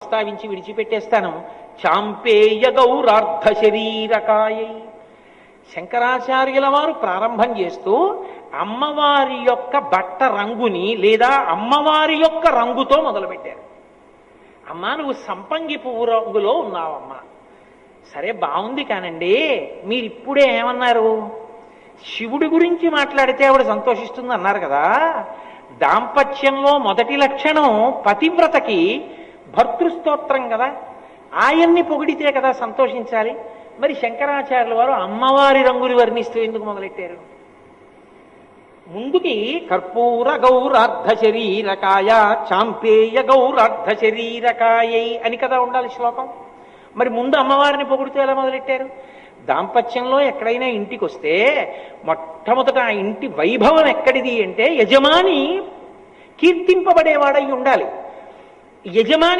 ప్రస్తావించి విడిచిపెట్టేస్తాను. చాంపేయ గౌరార్ధ శరీరకాయ. శంకరాచార్యుల వారు ప్రారంభం చేస్తూ అమ్మవారి యొక్క బట్ట రంగుని లేదా అమ్మవారి యొక్క రంగుతో మొదలుపెట్టారు. అమ్మా, నువ్వు సంపంగి పువ్వు రంగులో ఉన్నావమ్మా. సరే, బాగుంది కానండి, మీరు ఇప్పుడే ఏమన్నారు? శివుడి గురించి మాట్లాడితే ఆవిడ సంతోషిస్తుంది అన్నారు కదా. దాంపత్యంలో మొదటి లక్షణం పతివ్రతకి భర్తృస్తోత్రం కదా, ఆయన్ని పొగిడితే కదా సంతోషించాలి. మరి శంకరాచార్యుల వారు అమ్మవారి రంగుని వర్ణిస్తూ ఎందుకు మొదలెట్టారు? ముందుకి కర్పూర గౌరార్ధ శరీరకాయ చాంపేయ గౌరార్ధ శరీరకాయై అని కదా ఉండాలి శ్లోకం. మరి ముందు అమ్మవారిని పొగుడుతూ ఎలా మొదలెట్టారు? దాంపత్యంలో ఎక్కడైనా ఇంటికి వస్తే మొట్టమొదట ఆ ఇంటి వైభవం ఎక్కడిది అంటే యజమాని కీర్తింపబడేవాడై ఉండాలి. యజమాని